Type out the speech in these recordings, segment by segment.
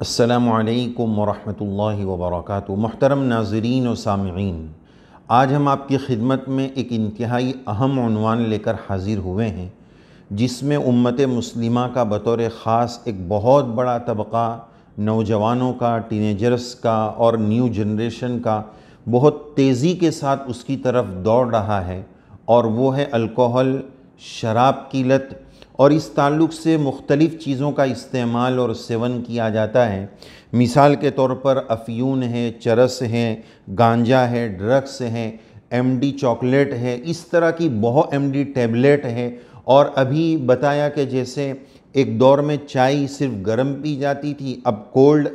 السلام علیکم ورحمۃ اللہ وبرکاتہ۔ محترم ناظرین و سامعین، آج ہم آپ کی خدمت میں ایک انتہائی اہم عنوان لے کر حاضر ہوئے ہیں، جس میں امت مسلمہ کا بطور خاص ایک بہت بڑا طبقہ نوجوانوں کا، ٹینیجرز کا اور نیو جنریشن کا بہت تیزی کے ساتھ اس کی طرف دوڑ رہا ہے، اور وہ ہے الکوہل، شراب کی لت۔ اور اس تعلق سے مختلف چیزوں کا استعمال اور سیون کیا جاتا ہے۔ مثال کے طور پر افیون ہے، چرس ہے، گانجا ہے، ڈرگس ہے، ایم ڈی چاکلیٹ ہے، اس طرح کی بہت ایم ڈی ٹیبلیٹ ہے۔ اور ابھی بتایا کہ جیسے ایک دور میں چائے صرف گرم پی جاتی تھی، اب کولڈ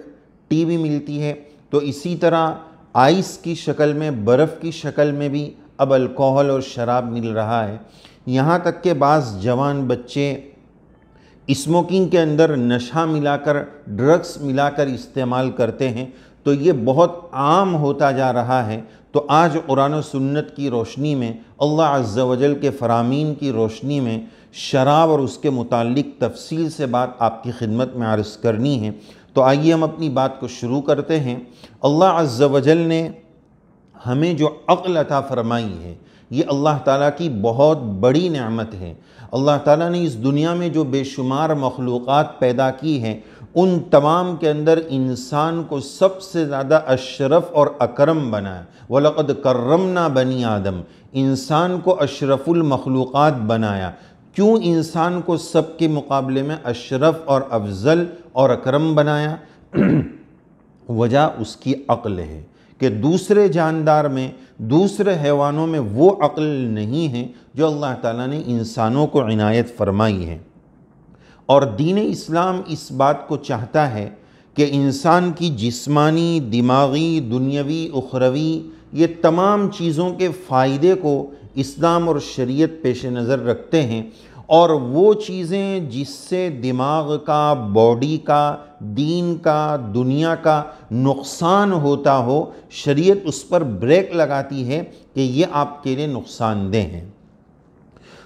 ٹی بھی ملتی ہے، تو اسی طرح آئس کی شکل میں، برف کی شکل میں بھی اب الکوہل اور شراب مل رہا ہے۔ یہاں تک کہ بعض جوان بچے اسموکنگ کے اندر نشہ ملا کر، ڈرگس ملا کر استعمال کرتے ہیں، تو یہ بہت عام ہوتا جا رہا ہے۔ تو آج قرآن و سنت کی روشنی میں، اللہ عز و جل کے فرامین کی روشنی میں شراب اور اس کے متعلق تفصیل سے بات آپ کی خدمت میں عرض کرنی ہے۔ تو آئیے ہم اپنی بات کو شروع کرتے ہیں۔ اللہ عز و جل نے ہمیں جو عقل عطا فرمائی ہے، یہ اللہ تعالیٰ کی بہت بڑی نعمت ہے۔ اللہ تعالیٰ نے اس دنیا میں جو بے شمار مخلوقات پیدا کی ہیں، ان تمام کے اندر انسان کو سب سے زیادہ اشرف اور اکرم بنایا۔ وَلَقَدْ كَرَّمْنَا بَنِي آدم، انسان کو اشرف المخلوقات بنایا۔ کیوں انسان کو سب کے مقابلے میں اشرف اور افضل اور اکرم بنایا؟ وجہ اس کی عقل ہے کہ دوسرے جاندار میں، دوسرے حیوانوں میں وہ عقل نہیں ہے جو اللہ تعالیٰ نے انسانوں کو عنایت فرمائی ہے۔ اور دین اسلام اس بات کو چاہتا ہے کہ انسان کی جسمانی، دماغی، دنیاوی، اخروی، یہ تمام چیزوں کے فائدے کو اسلام اور شریعت پیش نظر رکھتے ہیں، اور وہ چیزیں جس سے دماغ کا، باڈی کا، دین کا، دنیا کا نقصان ہوتا ہو، شریعت اس پر بریک لگاتی ہے کہ یہ آپ کے لیے نقصان دہ ہیں۔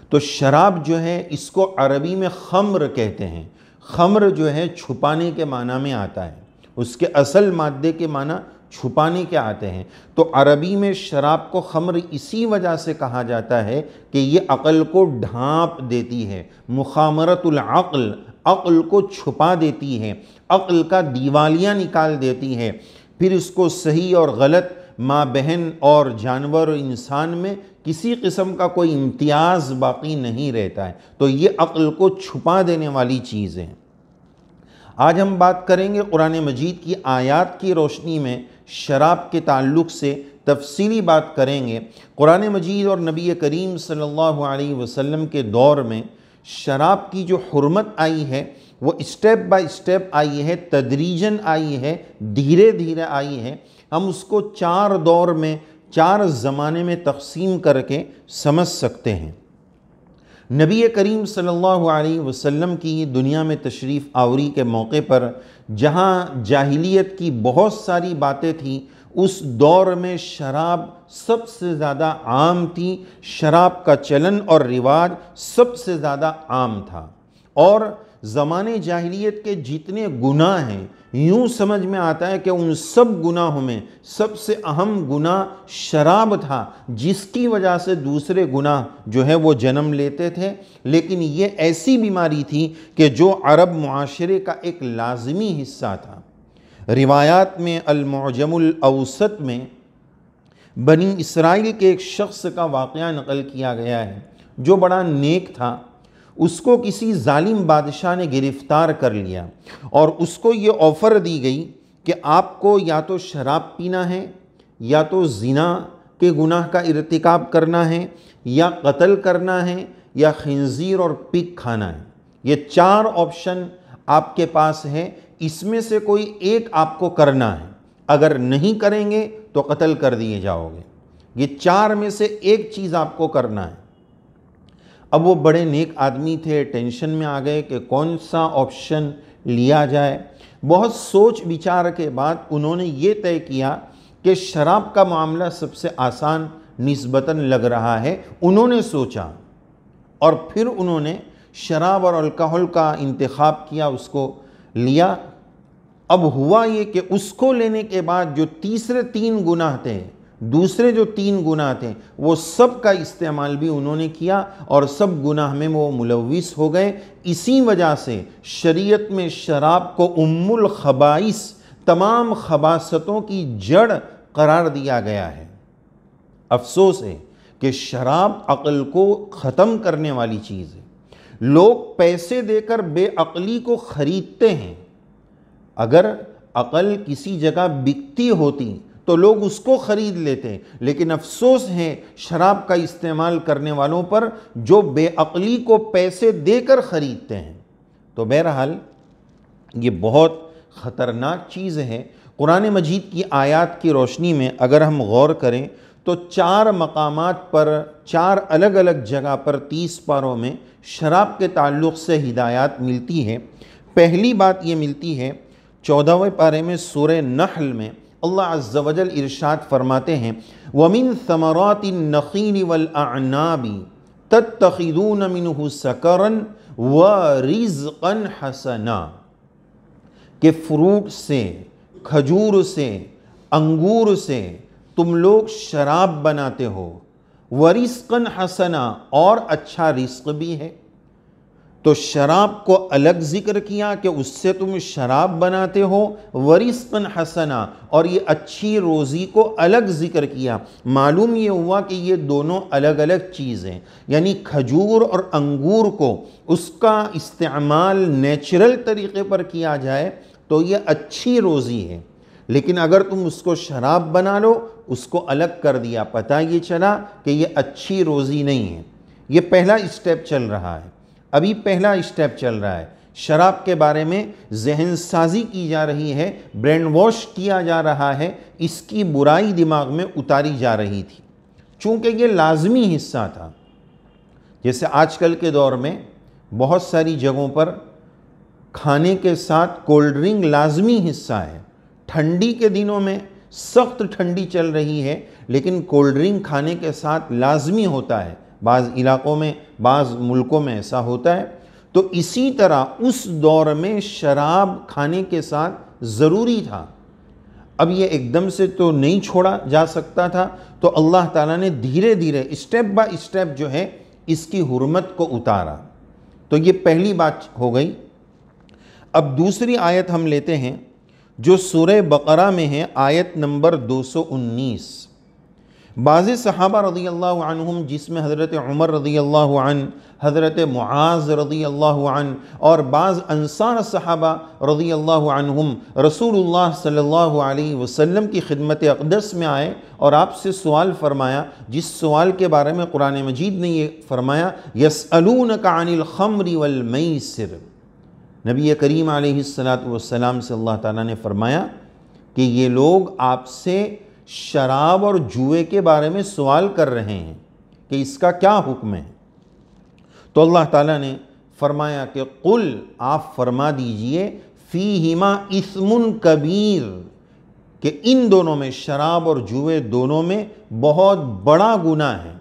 تو شراب جو ہے، اس کو عربی میں خمر کہتے ہیں۔ خمر جو ہے چھپانے کے معنی میں آتا ہے، اس کے اصل مادے کے معنی چھپانے کے آتے ہیں۔ تو عربی میں شراب کو خمر اسی وجہ سے کہا جاتا ہے کہ یہ عقل کو ڈھانپ دیتی ہے، مخامرۃ العقل، عقل کو چھپا دیتی ہے، عقل کا دیوالیہ نکال دیتی ہے۔ پھر اس کو صحیح اور غلط، ماں بہن اور جانور اور انسان میں کسی قسم کا کوئی امتیاز باقی نہیں رہتا ہے۔ تو یہ عقل کو چھپا دینے والی چیز ہے۔ آج ہم بات کریں گے قرآن مجید کی آیات کی روشنی میں شراب کے تعلق سے تفصیلی بات کریں گے۔ قرآن مجید اور نبی کریم صلی اللہ علیہ وسلم کے دور میں شراب کی جو حرمت آئی ہے، وہ اسٹیپ بائی اسٹیپ آئی ہے، تدریجاً آئی ہے، دھیرے دھیرے آئی ہے۔ ہم اس کو 4 دور میں، 4 زمانے میں تقسیم کر کے سمجھ سکتے ہیں۔ نبی کریم صلی اللہ علیہ وسلم کی دنیا میں تشریف آوری کے موقع پر جہاں جاہلیت کی بہت ساری باتیں تھیں، اس دور میں شراب سب سے زیادہ عام تھی، شراب کا چلن اور رواج سب سے زیادہ عام تھا۔ اور زمانے جاہلیت کے جتنے گناہ ہیں، یوں سمجھ میں آتا ہے کہ ان سب گناہوں میں سب سے اہم گناہ شراب تھا، جس کی وجہ سے دوسرے گناہ جو ہے وہ جنم لیتے تھے۔ لیکن یہ ایسی بیماری تھی کہ جو عرب معاشرے کا ایک لازمی حصہ تھا۔ روایات میں المعجم الاوسط میں بنی اسرائیل کے ایک شخص کا واقعہ نقل کیا گیا ہے جو بڑا نیک تھا۔ اس کو کسی ظالم بادشاہ نے گرفتار کر لیا، اور اس کو یہ آفر دی گئی کہ آپ کو یا تو شراب پینا ہے، یا تو زنا کے گناہ کا ارتکاب کرنا ہے، یا قتل کرنا ہے، یا خنزیر اور پگ کھانا ہے۔ یہ 4 آپشن آپ کے پاس ہے، اس میں سے کوئی ایک آپ کو کرنا ہے۔ اگر نہیں کریں گے تو قتل کر دیے جاؤ گے۔ یہ 4 میں سے ایک چیز آپ کو کرنا ہے۔ اب وہ بڑے نیک آدمی تھے، ٹینشن میں آ گئے کہ کون سا آپشن لیا جائے۔ بہت سوچ بچار کے بعد انہوں نے یہ طے کیا کہ شراب کا معاملہ سب سے آسان نسبتاً لگ رہا ہے۔ انہوں نے سوچا اور پھر انہوں نے شراب اور الکحل کا انتخاب کیا، اس کو لیا۔ اب ہوا یہ کہ اس کو لینے کے بعد جو تیسرے 3 گناہ تھے، دوسرے جو 3 گناہ تھے، وہ سب کا استعمال بھی انہوں نے کیا اور سب گناہ میں وہ ملوث ہو گئے۔ اسی وجہ سے شریعت میں شراب کو ام الخبائث، تمام خباثتوں کی جڑ قرار دیا گیا ہے۔ افسوس ہے کہ شراب عقل کو ختم کرنے والی چیز ہے۔ لوگ پیسے دے کر بے عقلی کو خریدتے ہیں۔ اگر عقل کسی جگہ بکتی ہوتی تو لوگ اس کو خرید لیتے، لیکن افسوس ہے شراب کا استعمال کرنے والوں پر جو بے عقلی کو پیسے دے کر خریدتے ہیں۔ تو بہرحال یہ بہت خطرناک چیز ہے۔ قرآن مجید کی آیات کی روشنی میں اگر ہم غور کریں تو 4 مقامات پر، 4 الگ الگ جگہ پر 30 پاروں میں شراب کے تعلق سے ہدایات ملتی ہے۔ پہلی بات یہ ملتی ہے 14ویں پارے میں سورہ نحل میں اللہ عز و جل ارشاد فرماتے ہیں وَمِن ثَمَرَاتِ النَّخِيلِ وَالْأَعْنَابِ تَتَّخِذُونَ مِنْهُ سَكَرًا وَرِزْقًا حَسَنًا، کہ فروٹ سے، کھجور سے، انگور سے تم لوگ شراب بناتے ہو، وَرِزْقًا حَسَنًا، اور اچھا رزق بھی ہے۔ تو شراب کو الگ ذکر کیا کہ اس سے تم شراب بناتے ہو، وَرِزْقًا حَسَنًا، اور یہ اچھی روزی کو الگ ذکر کیا۔ معلوم یہ ہوا کہ یہ دونوں الگ الگ چیزیں، یعنی کھجور اور انگور کو اس کا استعمال نیچرل طریقے پر کیا جائے تو یہ اچھی روزی ہے، لیکن اگر تم اس کو شراب بنا لو اس کو الگ کر دیا، پتہ یہ چلا کہ یہ اچھی روزی نہیں ہے۔ یہ پہلا اسٹیپ چل رہا ہے، ابھی پہلا اسٹیپ چل رہا ہے۔ شراب کے بارے میں ذہن سازی کی جا رہی ہے، برین واش کیا جا رہا ہے، اس کی برائی دماغ میں اتاری جا رہی تھی، چونکہ یہ لازمی حصہ تھا۔ جیسے آج کل کے دور میں بہت ساری جگہوں پر کھانے کے ساتھ کولڈ ڈرنک لازمی حصہ ہے۔ ٹھنڈی کے دنوں میں سخت ٹھنڈی چل رہی ہے لیکن کولڈ ڈرنک کھانے کے ساتھ لازمی ہوتا ہے، بعض علاقوں میں، بعض ملکوں میں ایسا ہوتا ہے۔ تو اسی طرح اس دور میں شراب کھانے کے ساتھ ضروری تھا۔ اب یہ ایک دم سے تو نہیں چھوڑا جا سکتا تھا، تو اللہ تعالیٰ نے دھیرے دھیرے اسٹیپ بائی اسٹیپ جو ہے اس کی حرمت کو اتارا۔ تو یہ پہلی بات ہو گئی۔ اب دوسری آیت ہم لیتے ہیں جو سورہ بقرہ میں ہے، آیت نمبر 219۔ بعض صحابہ رضی اللہ عنہم، جس میں حضرت عمر رضی اللہ عنہ، حضرت معاذ رضی اللہ عنہ اور بعض انصار صحابہ رضی اللہ عنہم رسول اللہ صلی اللہ علیہ وسلم کی خدمت اقدس میں آئے اور آپ سے سوال فرمایا، جس سوال کے بارے میں قرآن مجید نے یہ فرمایا یسألونک عن الخمر والمیسر۔ نبی کریم علیہ السلام سے اللہ تعالیٰ نے فرمایا کہ یہ لوگ آپ سے شراب اور جوئے کے بارے میں سوال کر رہے ہیں کہ اس کا کیا حکم ہے۔ تو اللہ تعالیٰ نے فرمایا کہ قل، آپ فرما دیجئے، فیہما اثم کبیر، کہ ان دونوں میں، شراب اور جوئے دونوں میں بہت بڑا گناہ ہے،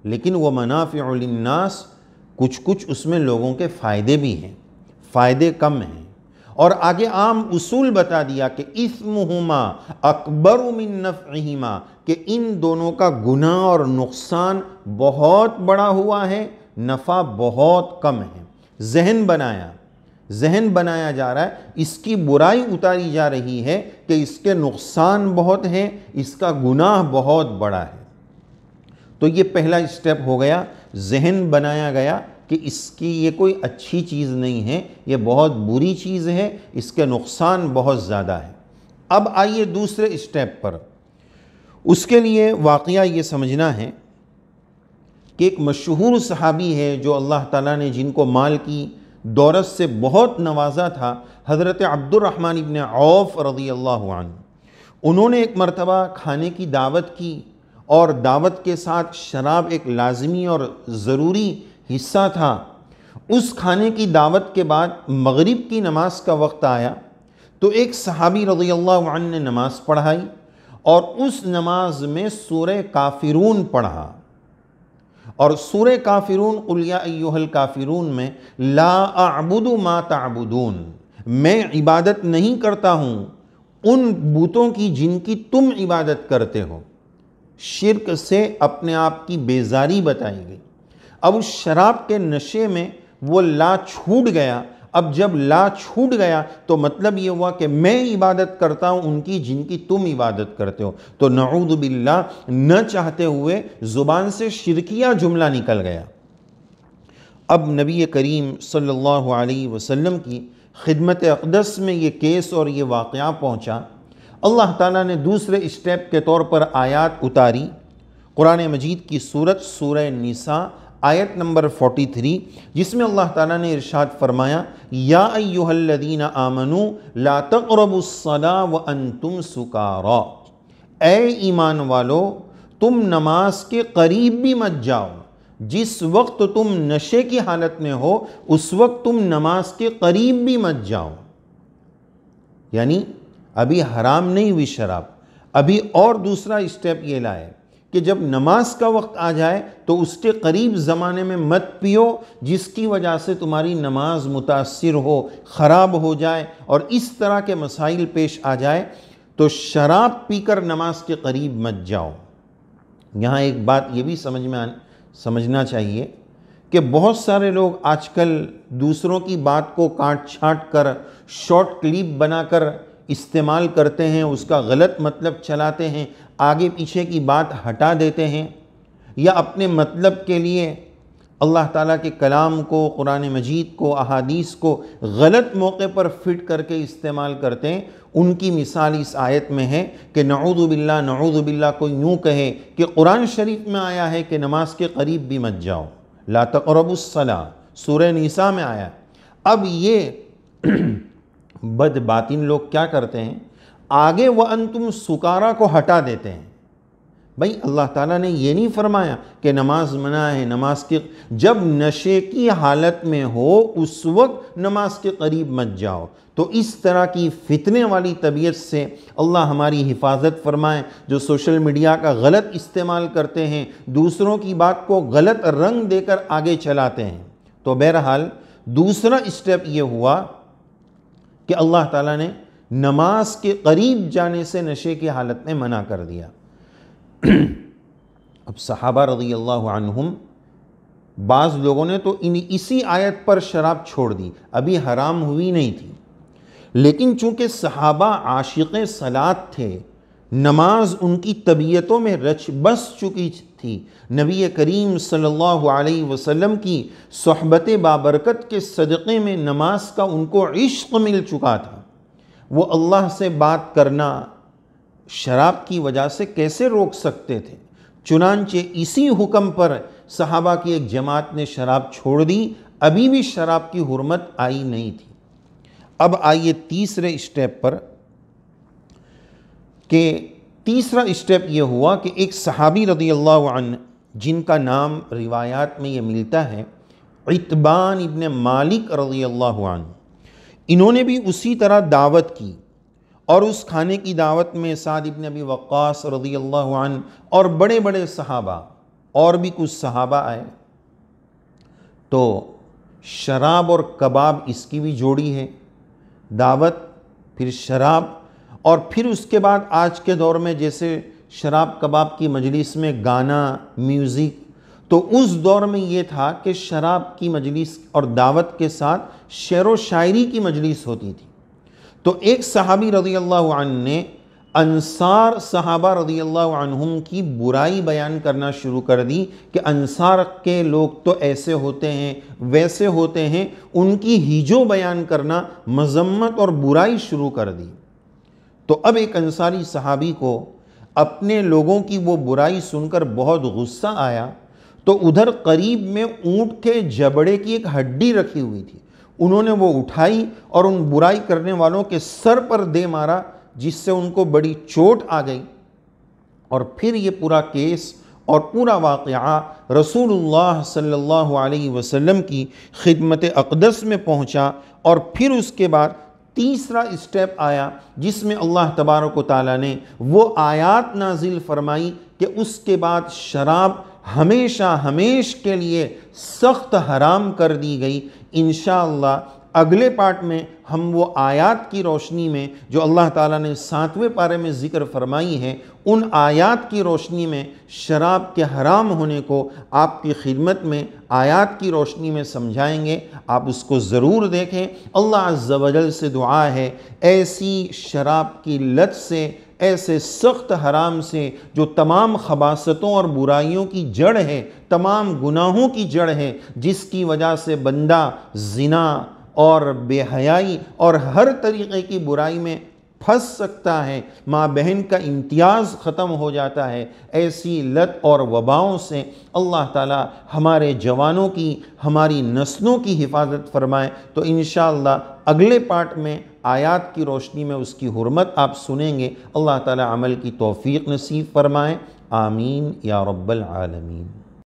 لیکن وہ منافع للناس، کچھ اس میں لوگوں کے فائدے بھی ہیں، فائدے کم ہیں۔ اور آگے عام اصول بتا دیا کہ اثمہما اکبر من نفعہما، کہ ان دونوں کا گناہ اور نقصان بہت بڑا ہوا ہے، نفع بہت کم ہے۔ ذہن بنایا جا رہا ہے، اس کی برائی اتاری جا رہی ہے کہ اس کے نقصان بہت ہیں، اس کا گناہ بہت بڑا ہے۔ تو یہ پہلا اسٹیپ ہو گیا، ذہن بنایا گیا کہ اس کی یہ کوئی اچھی چیز نہیں ہے، یہ بہت بری چیز ہے، اس کے نقصان بہت زیادہ ہے۔ اب آئیے دوسرے اسٹیپ پر۔ اس کے لیے واقعہ یہ سمجھنا ہے کہ ایک مشہور صحابی ہے جو اللہ تعالیٰ نے جن کو مال کی دولت سے بہت نوازا تھا، حضرت عبد الرحمن ابن عوف رضی اللہ عنہ۔ انہوں نے ایک مرتبہ کھانے کی دعوت کی اور دعوت کے ساتھ شراب ایک لازمی اور ضروری حصہ تھا۔ اس کھانے کی دعوت کے بعد مغرب کی نماز کا وقت آیا تو ایک صحابی رضی اللہ عنہ نے نماز پڑھائی اور اس نماز میں سورہ کافرون پڑھا، اور سورہ کافرون قل یا ایھا الکافرون میں لا اعبد ما تعبدون، میں عبادت نہیں کرتا ہوں ان بتوں کی جن کی تم عبادت کرتے ہو۔ شرک سے اپنے آپ کی بیزاری بتائی گئی۔ اب اس شراب کے نشے میں وہ لا چھوٹ گیا۔ اب جب لا چھوٹ گیا تو مطلب یہ ہوا کہ میں عبادت کرتا ہوں ان کی جن کی تم عبادت کرتے ہو۔ تو نعوذ باللہ نہ چاہتے ہوئے زبان سے شرکیہ جملہ نکل گیا۔ اب نبی کریم صلی اللہ علیہ وسلم کی خدمت اقدس میں یہ کیس اور یہ واقعہ پہنچا۔ اللہ تعالیٰ نے دوسرے اسٹیپ کے طور پر آیات اتاری۔ قرآن مجید کی سورت سورہ نساء آیت نمبر 43، جس میں اللہ تعالیٰ نے ارشاد فرمایا، یا ایہا الذین آمنوا لا تقربوا الصلاۃ وانتم سکارا، اے ایمان والو تم نماز کے قریب بھی مت جاؤ، جس وقت تم نشے کی حالت میں ہو اس وقت تم نماز کے قریب بھی مت جاؤ۔ یعنی ابھی حرام نہیں ہوئی شراب، ابھی اور دوسرا اسٹیپ یہ لائے کہ جب نماز کا وقت آ جائے تو اس کے قریب زمانے میں مت پیو، جس کی وجہ سے تمہاری نماز متاثر ہو، خراب ہو جائے اور اس طرح کے مسائل پیش آ جائے، تو شراب پی کر نماز کے قریب مت جاؤ۔ یہاں ایک بات یہ بھی سمجھنا چاہیے کہ بہت سارے لوگ آج کل دوسروں کی بات کو کاٹ چھانٹ کر شارٹ کلپ بنا کر استعمال کرتے ہیں، اس کا غلط مطلب چلاتے ہیں، آگے پیچھے کی بات ہٹا دیتے ہیں، یا اپنے مطلب کے لیے اللہ تعالیٰ کے کلام کو، قرآن مجید کو، احادیث کو غلط موقع پر فٹ کر کے استعمال کرتے ہیں۔ ان کی مثال اس آیت میں ہے کہ نعوذ باللہ کوئی یوں کہے کہ قرآن شریف میں آیا ہے کہ نماز کے قریب بھی مت جاؤ، لا تقربوا الصلاۃ، سورہ نساء میں آیا۔ اب یہ بد باطن لوگ کیا کرتے ہیں، آگے وَأَنْتُمْ سُكَارَىٰ کو ہٹا دیتے ہیں۔ بھائی اللہ تعالیٰ نے یہ نہیں فرمایا کہ نماز منع ہے، نماز کی جب نشے کی حالت میں ہو اس وقت نماز کے قریب مت جاؤ۔ تو اس طرح کی فتنے والی طبیعت سے اللہ ہماری حفاظت فرمائے، جو سوشل میڈیا کا غلط استعمال کرتے ہیں، دوسروں کی بات کو غلط رنگ دے کر آگے چلاتے ہیں۔ تو بہرحال دوسرا اسٹیپ یہ ہوا کہ اللہ تعالیٰ نے نماز کے قریب جانے سے نشے کی حالت میں منع کر دیا۔ اب صحابہ رضی اللہ عنہم، بعض لوگوں نے تو اسی آیت پر شراب چھوڑ دی، ابھی حرام ہوئی نہیں تھی، لیکن چونکہ صحابہ عاشق صلاۃ تھے، نماز ان کی طبیعتوں میں رچ بس چکی تھی، نبی کریم صلی اللہ علیہ وسلم کی صحبت بابرکت کے صدقے میں نماز کا ان کو عشق مل چکا تھا۔ وہ اللہ سے بات کرنا شراب کی وجہ سے کیسے روک سکتے تھے؟ چنانچہ اسی حکم پر صحابہ کی ایک جماعت نے شراب چھوڑ دی، ابھی بھی شراب کی حرمت آئی نہیں تھی۔ اب آئیے تیسرے اسٹیپ پر، کہ تیسرا اسٹیپ یہ ہوا کہ ایک صحابی رضی اللہ عنہ جن کا نام روایات میں یہ ملتا ہے عتبان ابن مالک رضی اللہ عنہ، انہوں نے بھی اسی طرح دعوت کی، اور اس کھانے کی دعوت میں سعد ابن ابی وقاص رضی اللہ عنہ اور بڑے بڑے صحابہ اور بھی کچھ صحابہ آئے۔ تو شراب اور کباب اس کی بھی جوڑی ہے، دعوت پھر شراب، اور پھر اس کے بعد آج کے دور میں جیسے شراب کباب کی مجلس میں گانا، میوزک، تو اس دور میں یہ تھا کہ شراب کی مجلس اور دعوت کے ساتھ شعر و شاعری کی مجلس ہوتی تھی۔ تو ایک صحابی رضی اللہ عنہ نے انصار صحابہ رضی اللہ عنہم کی برائی بیان کرنا شروع کر دی کہ انصار کے لوگ تو ایسے ہوتے ہیں، ویسے ہوتے ہیں، ان کی ہیجو بیان کرنا، مذمت اور برائی شروع کر دی۔ تو اب ایک انصاری صحابی کو اپنے لوگوں کی وہ برائی سن کر بہت غصہ آیا، تو ادھر قریب میں اونٹ کے جبڑے کی ایک ہڈی رکھی ہوئی تھی، انہوں نے وہ اٹھائی اور ان برائی کرنے والوں کے سر پر دے مارا، جس سے ان کو بڑی چوٹ آ گئی۔ اور پھر یہ پورا کیس اور پورا واقعہ رسول اللہ صلی اللہ علیہ وسلم کی خدمت اقدس میں پہنچا، اور پھر اس کے بعد تیسرا اسٹیپ آیا جس میں اللہ تبارک و تعالیٰ نے وہ آیات نازل فرمائی کہ اس کے بعد شراب ہمیشہ کے لیے سخت حرام کر دی گئی۔ انشاءاللہ اگلے پارٹ میں ہم وہ آیات کی روشنی میں جو اللہ تعالیٰ نے 7ویں پارے میں ذکر فرمائی ہے، ان آیات کی روشنی میں شراب کے حرام ہونے کو آپ کی خدمت میں آیات کی روشنی میں سمجھائیں گے۔ آپ اس کو ضرور دیکھیں۔ اللہ عز و جل سے دعا ہے ایسی شراب کی لت سے، ایسے سخت حرام سے جو تمام خباثتوں اور برائیوں کی جڑ ہے، تمام گناہوں کی جڑ ہے، جس کی وجہ سے بندہ زنا اور بے حیائی اور ہر طریقے کی برائی میں پھنس سکتا ہے، ماں بہن کا امتیاز ختم ہو جاتا ہے، ایسی لت اور وباؤں سے اللہ تعالی ہمارے جوانوں کی، ہماری نسلوں کی حفاظت فرمائے۔ تو انشاءاللہ اگلے پارٹ میں آیات کی روشنی میں اس کی حرمت آپ سنیں گے۔ اللہ تعالی عمل کی توفیق نصیب فرمائے، آمین یا رب العالمین۔